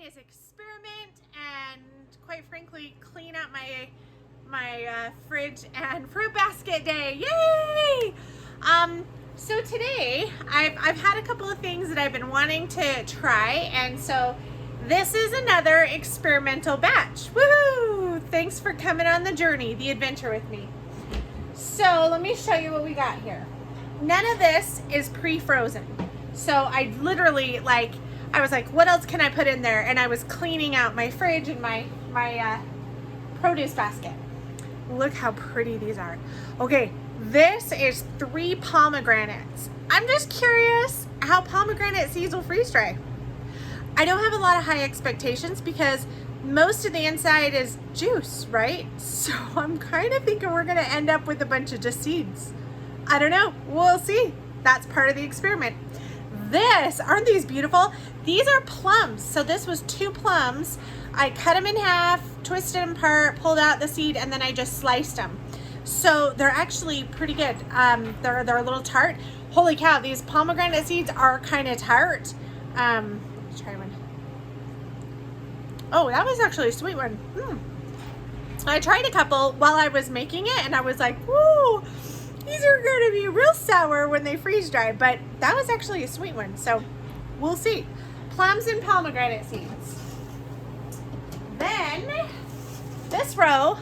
is experiment and, quite frankly, clean out my fridge and fruit basket day. Yay! So today I've had a couple of things that I've been wanting to try, and so this is another experimental batch. Woohoo! Thanks for coming on the journey, the adventure with me. So let me show you what we got here. None of this is pre-frozen. So I literally, I was like, what else can I put in there? And I was cleaning out my fridge and my produce basket. Look how pretty these are. Okay, this is 3 pomegranates. I'm just curious how pomegranate seeds will freeze dry. I don't have a lot of high expectations because most of the inside is juice, right? So I'm kind of thinking we're gonna end up with a bunch of just seeds. I don't know, we'll see. That's part of the experiment. Aren't these beautiful? These are plums. So this was 2 plums. I cut them in half, twisted them apart, pulled out the seed, and then I just sliced them. So they're actually pretty good. They're a little tart. Holy cow, these pomegranate seeds are kind of tart. Let's try one. Oh, that was actually a sweet one. I tried a couple while I was making it, and I was like, woo, these are going to be real sour when they freeze dry, but that was actually a sweet one, so we'll see. Plums and pomegranate seeds. Then, this row,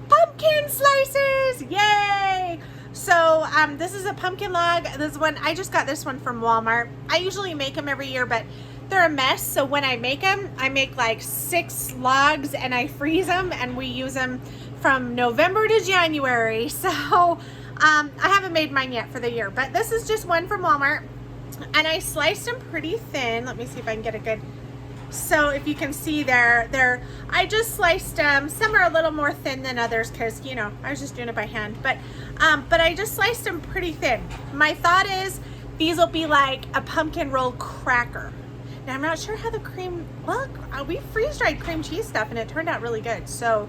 pumpkin slices, yay! So, this is a pumpkin log. I just got this one from Walmart. I usually make them every year, but they're a mess, so when I make them, I make like 6 logs and I freeze them, and we use them from November to January, so I haven't made mine yet for the year, but this is just one from Walmart, and I sliced them pretty thin. Let me see if I can get a good, so if you can see there, I just sliced them. Some are a little more thin than others because, you know, I was just doing it by hand, but I just sliced them pretty thin. My thought is these will be like a pumpkin roll cracker. Now I'm not sure how the cream, well, we freeze dried cream cheese stuff and it turned out really good, so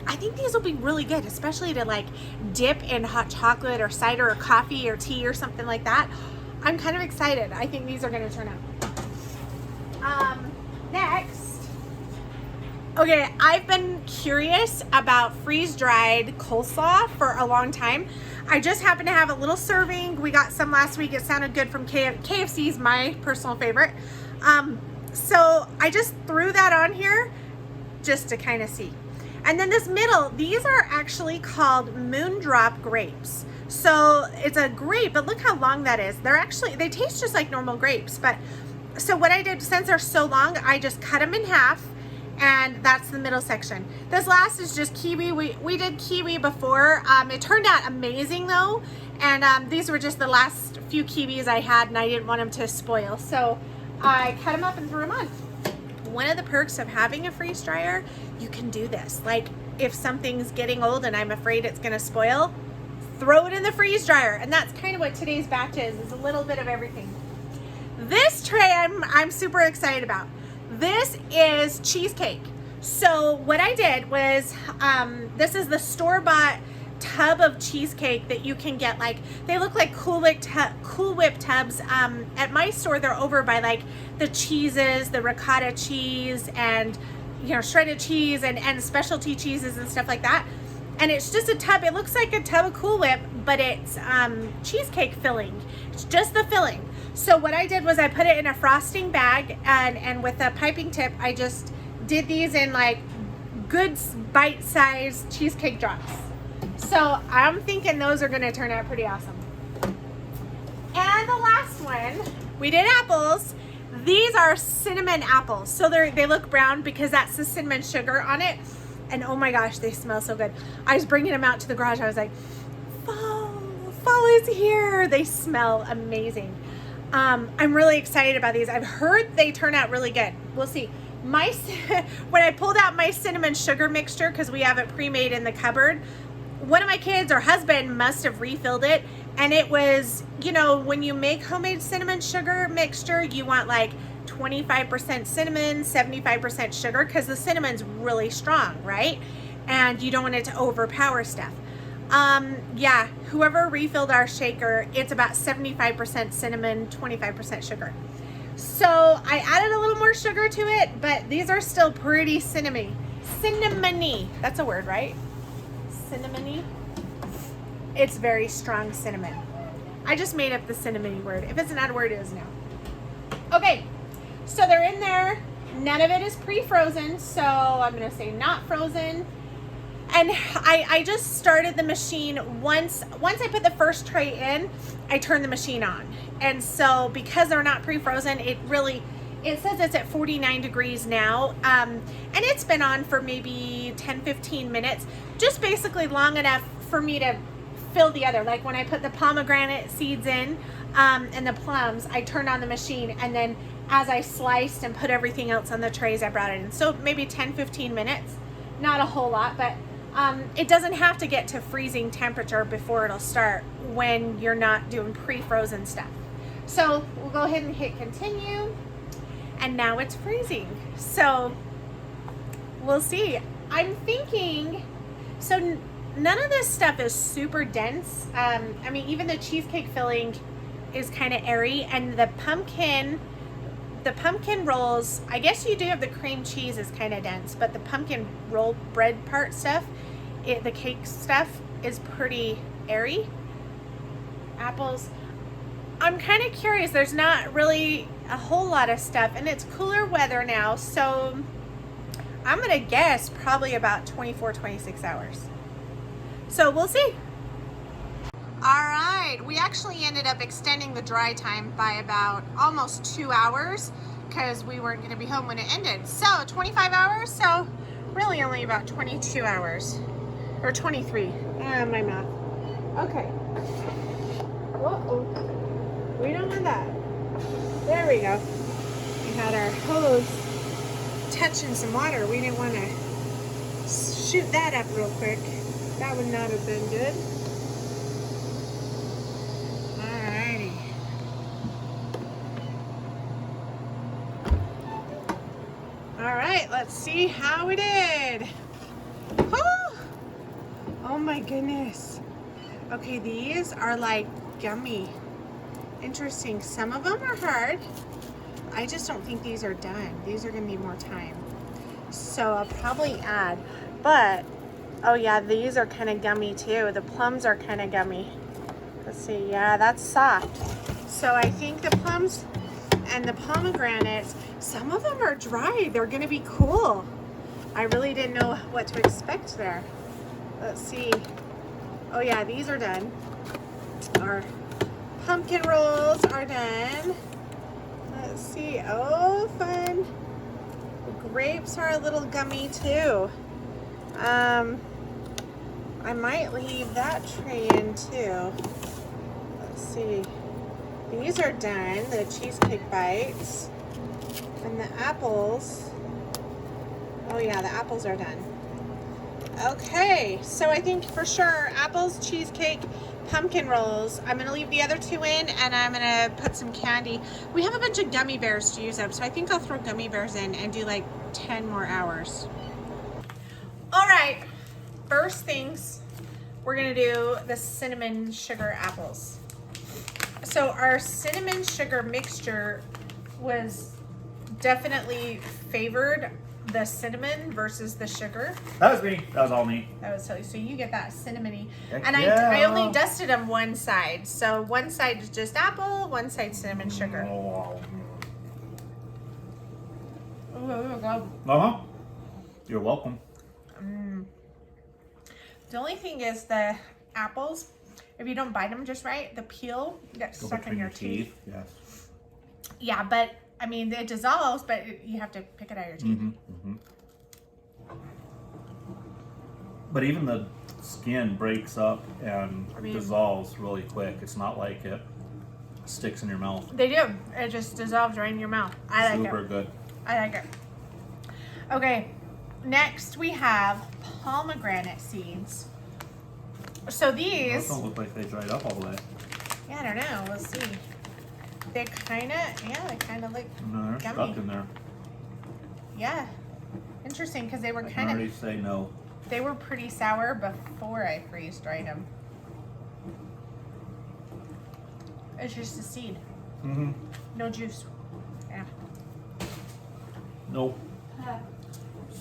I think these will be really good, especially to like dip in hot chocolate or cider or coffee or tea or something like that. I'm kind of excited. I think these are going to turn out. Next, okay, I've been curious about freeze-dried coleslaw for a long time. I just happened to have a little serving. We got some last week. It sounded good from KFC's, my personal favorite. So I just threw that on here just to kind of see. And then this middle, these are actually called moondrop grapes. So it's a grape, but look how long that is. They taste just like normal grapes. But so what I did, since they're so long, I just cut them in half, and that's the middle section. This last is just kiwi. We did kiwi before. It turned out amazing though. And these were just the last few kiwis I had, and I didn't want them to spoil. So I cut them up and threw them on. One of the perks of having a freeze dryer, you can do this. Like if something's getting old and I'm afraid it's gonna spoil, throw it in the freeze dryer. And that's kind of what today's batch is a little bit of everything. This tray I'm super excited about. This is cheesecake. So what I did was, this is the store-bought tub of cheesecake that you can get. Like they look like Cool Whip tubs. At my store they're over by like the cheeses, the ricotta cheese, and you know, shredded cheese and specialty cheeses and stuff like that. And it's just a tub. It looks like a tub of Cool Whip, but it's cheesecake filling. It's just the filling. So what I did was I put it in a frosting bag, and with a piping tip I just did these in like good bite-sized cheesecake drops. So I'm thinking those are going to turn out pretty awesome. And the last one, we did apples. These are cinnamon apples. So they look brown because that's the cinnamon sugar on it. And oh my gosh, they smell so good. I was bringing them out to the garage. I was like, fall is here. They smell amazing. I'm really excited about these. I've heard they turn out really good. We'll see. When I pulled out my cinnamon sugar mixture, because we have it pre-made in the cupboard, one of my kids or husband must have refilled it, and it was, you know, when you make homemade cinnamon sugar mixture, you want like 25% cinnamon, 75% sugar, because the cinnamon's really strong, right? And you don't want it to overpower stuff. Yeah, whoever refilled our shaker, it's about 75% cinnamon, 25% sugar. So I added a little more sugar to it, but these are still pretty cinnamony. Cinnamony. That's a word, right? Cinnamony. It's very strong cinnamon. I just made up the cinnamony word. If it's not a word, it is now. Okay, so they're in there. None of it is pre-frozen, so I'm gonna say not frozen. And I just started the machine once I put the first tray in, I turned the machine on. And so because they're not pre-frozen, it says it's at 49 degrees now. And it's been on for maybe 10-15 minutes, just basically long enough for me to fill the other. Like when I put the pomegranate seeds in and the plums, I turned on the machine, and then as I sliced and put everything else on the trays, I brought it in. So maybe 10-15 minutes, not a whole lot, but it doesn't have to get to freezing temperature before it'll start when you're not doing pre-frozen stuff. So we'll go ahead and hit continue, and now it's freezing. So we'll see. I'm thinking, so none of this stuff is super dense. I mean, even the cheesecake filling is kind of airy, and the pumpkin rolls, I guess you do have the cream cheese is kind of dense, but the pumpkin roll bread part stuff, the cake stuff is pretty airy. Apples, I'm kind of curious. There's not really a whole lot of stuff, and it's cooler weather now, so I'm gonna guess probably about 24-26 hours. So we'll see. All right, we actually ended up extending the dry time by about almost 2 hours because we weren't going to be home when it ended. So 25 hours, so really only about 22 hours, or 23. My math. Okay. Uh-oh. We don't want that. There we go. We had our hose touching some water. We didn't want to shoot that up real quick. That would not have been good. All right, let's see how we did. Oh my goodness. Okay, these are like gummy. Interesting. Some of them are hard. I just don't think these are done. These are gonna need more time. So I'll probably add, but oh yeah, these are kind of gummy too. The plums are kind of gummy. Let's see, yeah, that's soft. So I think the plums and the pomegranates, some of them are dry. They're gonna be cool. I really didn't know what to expect there. Let's see. Oh yeah, these are done. Our pumpkin rolls are done. Let's see, oh fun. The grapes are a little gummy too. I might leave that tray in too. Let's see. These are done, the cheesecake bites. And the apples. Oh yeah, the apples are done. Okay, so I think for sure apples, cheesecake, pumpkin rolls. I'm gonna leave the other two in, and I'm gonna put some candy. We have a bunch of gummy bears to use up, so I think I'll throw gummy bears in and do like 10 more hours. All right, first things, we're gonna do the cinnamon sugar apples. So our cinnamon sugar mixture was definitely favored the cinnamon versus the sugar. That was me. That was all me. That was so you get that cinnamony. Heck And yeah. I only dusted them one side. So one side is just apple, one side cinnamon sugar. Uh-huh. You're welcome. The only thing is the apples, if you don't bite them just right, the peel gets stuck in your teeth. Yes. Yeah, but I mean, it dissolves, but you have to pick it out of your teeth. Mm-hmm. But even the skin breaks up and dissolves really quick. It's not like it sticks in your mouth. They do. It just dissolves right in your mouth. I like it. Super good. I like it. Okay, next we have pomegranate seeds. So these... Those don't look like they dried up all the way. Yeah, I don't know. We'll see. They kind of like No, they're gummy. stuck in there. Yeah. Interesting, because they were I can kind already of... say no. They were pretty sour before I freeze-dried them. It's just a seed. Mm-hmm. No juice. Nope.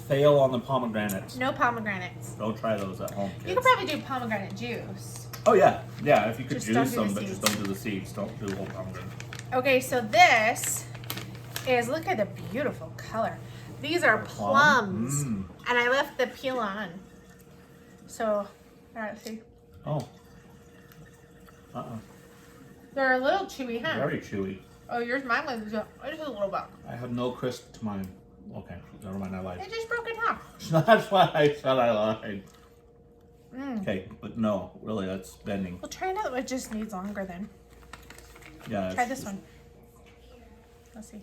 Fail on the pomegranates. No pomegranates. Don't try those at home, kids. You could probably do pomegranate juice. Oh yeah, yeah. If you could Just don't juice do the them, but just seeds. don't do the seeds. Don't do whole pomegranate. Okay, so this is, look at the beautiful color. These are plums, Mm. and I left the peel on. So, all right, see, Oh. they're a little chewy, huh? Very chewy. Oh, yours, mine was just a little bit. I have no crisp to mine. Okay, never mind. I lied. It just broke in half. That's why I said I lied. Mm. Okay, but no, really, that's bending. Well, try another. It just needs longer then. Yeah. Try this one. Let's see.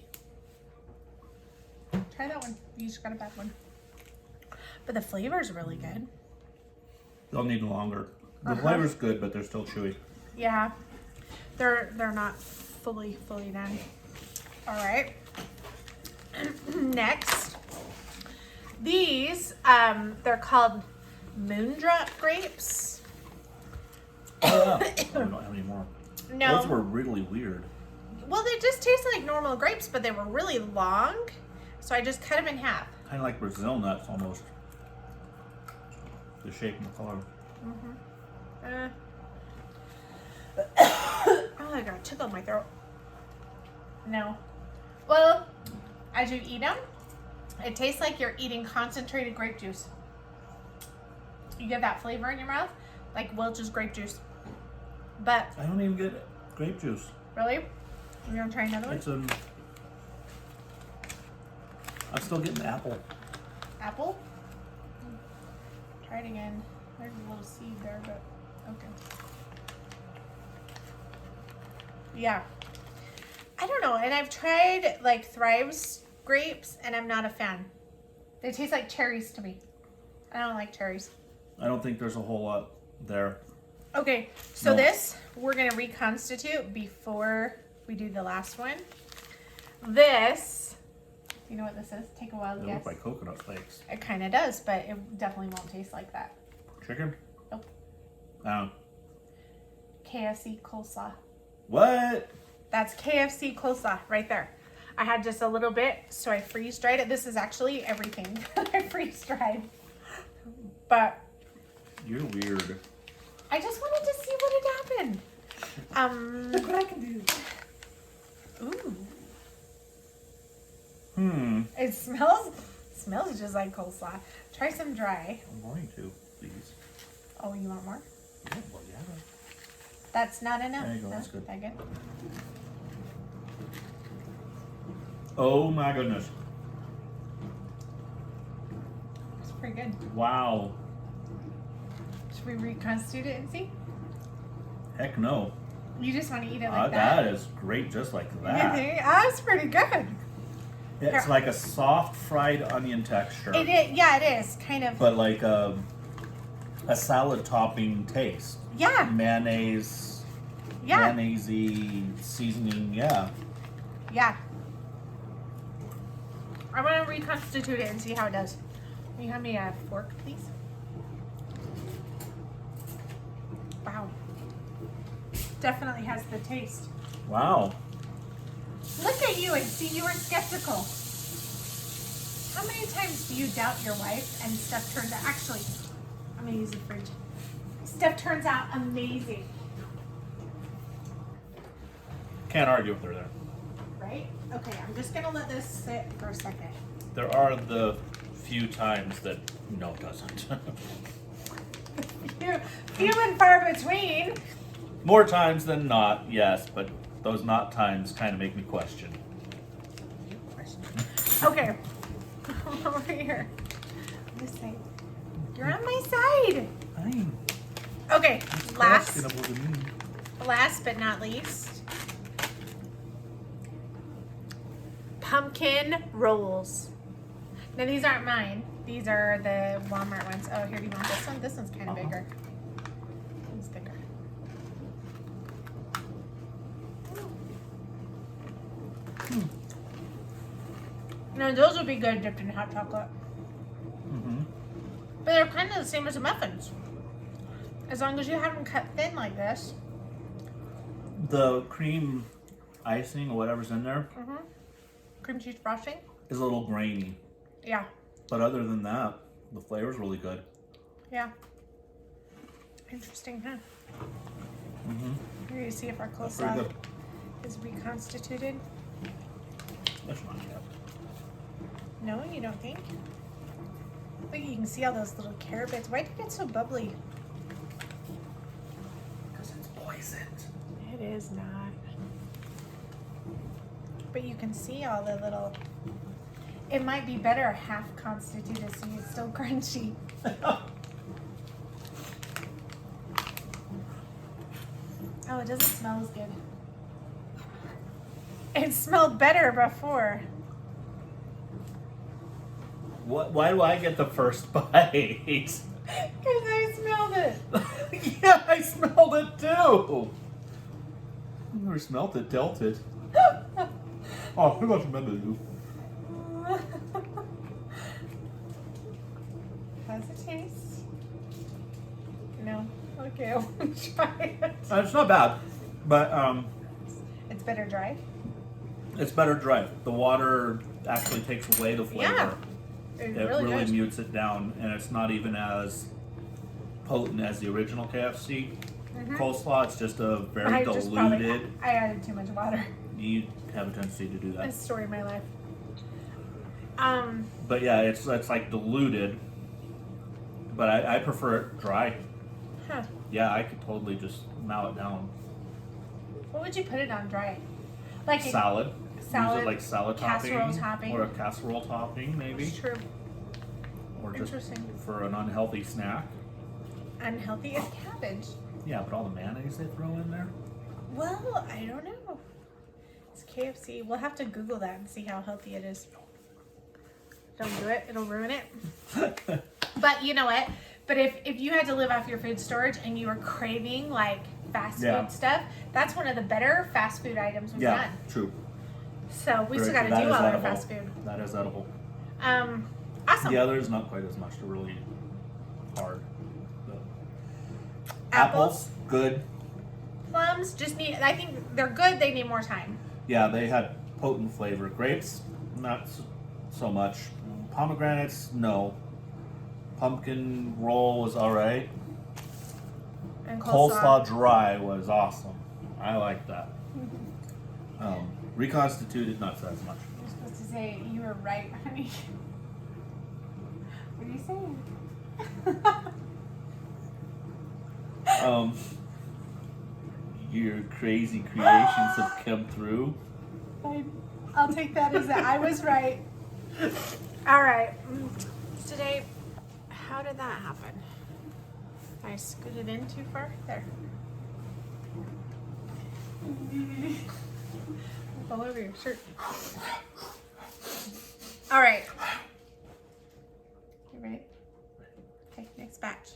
Try that one. You just got a bad one. But the flavor is really good. They'll need longer. The Uh-huh. flavor's good, but they're still chewy. Yeah, they're not fully done. All right. Next, these they're called moondrop grapes. Oh, yeah. I don't know how many more. No, Those were really weird. well, they just taste like normal grapes, but they were really long, so I just cut them in half. Kind of like Brazil nuts almost. The shape and the color. Oh, I got a tickle in my throat. No. Well, as you eat them, it tastes like you're eating concentrated grape juice. You get that flavor in your mouth, like Welch's grape juice. But, I don't even get grape juice. really? You gonna try another one? It's I'm still getting apple. Apple? Try it again. There's a little seed there, but okay. Yeah. I don't know, and I've tried like Thrive's grapes, and I'm not a fan. They taste like cherries to me. I don't like cherries. I don't think there's a whole lot there. Okay, so No. this we're gonna reconstitute before we do the last one. This, you know what this is? Take a wild They guess. look like coconut flakes. It kind of does, but it definitely won't taste like that. Chicken? Nope. KFC Coleslaw. What? That's KFC Coleslaw right there. I had just a little bit, so I freeze dried it. This is actually everything I freeze dried. But You're weird. I just wanted to see what had happened. Look what I can do. Ooh. It smells just like coleslaw. Try some dry. I'm going to, please. Oh, you want more? Yeah, well, yeah. That's not enough. There you go, No? that's good. That good? Oh my goodness. It's pretty good. Wow. Should we reconstitute it and see? Heck no. You just want to eat it like that? That is great just like You that. think? Oh, it's pretty good. It's Here. like a soft fried onion texture. It is. Yeah, it is. Kind of. But like a salad topping taste. Yeah. Mayonnaise, Yeah. mayonnaise-y seasoning, yeah. Yeah. I want to reconstitute it and see how it does. Can you hand me a fork, please? Wow. Definitely has the taste. Wow. Look at you and see you were skeptical. How many times do you doubt your wife and stuff turns out, actually, I'm going to use the fridge. Stuff turns out amazing, Can't argue with her there. right? Okay, I'm just going to let this sit for a second. There are the few times that no, it doesn't. Few and far between. More times than not, yes, but those not times kind of make me question. Okay. Over here. This side. You're on my side. Fine. Okay, Asking of what you mean. last but not least. Pumpkin rolls. Now these aren't mine. These are the Walmart ones. Oh, here, do you want this one? This one's kind of bigger. It's bigger. No, those would be good dipped in hot chocolate. Mm-hmm. But they're kind of the same as the muffins. As long as you have them cut thin like this. The cream icing or whatever's in there, Cream cheese frosting. is a little grainy. Yeah. But other than that, the flavor's really good. Yeah. Interesting, huh? Mm-hmm. Here you see if our That's pretty coleslaw good. is reconstituted. That's not bad. No, you don't think? Look, you can see all those little carrot bits. Why did it get so bubbly? Because it's poisoned. It is not. But you can see all the little... It might be better half constituted so it's still crunchy. Oh, it doesn't smell as good. It smelled better before. What? Why do I get the first bite? Because I smelled it. Yeah, I smelled it too. I never smelled it, dealt it. Oh, who got some you? How's it taste? No. Okay, I won't try it. It's not bad, but It's better dry. it's better dry. The water actually takes away the flavor. Yeah. It really does. mutes it down, and it's not even as potent as the original KFC coleslaw. It's just a very diluted. I added too much water. You have a tendency to do that. That's the story of my life. But yeah, it's like diluted. But I prefer it dry. Huh. Yeah, I could totally just mow it down. What would you put it on dry? Like Salad. Salad. Use it like salad Casserole topping, topping. or a casserole topping, maybe. That's true. Or just Interesting. for an unhealthy snack. Unhealthy is cabbage. Yeah, but all the mayonnaise they throw in there. Well, I don't know. It's KFC. We'll have to Google that and see how healthy it is. Don't do it. It'll ruin it. But you know what? But if you had to live off your food storage and you were craving like fast food stuff, that's one of the better fast food items we've done. True. So we still got to That do is all our edible. fast food. That is edible. Awesome. The others not quite as much. They're really hard. But Apples, good. plums, just need. I think they're good. They need more time. Yeah, they had potent flavor. Grapes, not so much. Pomegranates, no. Pumpkin roll was all right. And Coleslaw dry was awesome. I like that. Reconstituted, not so as much. You're supposed to say you were right, honey. What are you saying? Your crazy creations have come through. I'll take that as that I was right. All right. Today, how did that happen? I scooted in too far? There. All over your shirt. All right. You ready? Okay, next batch.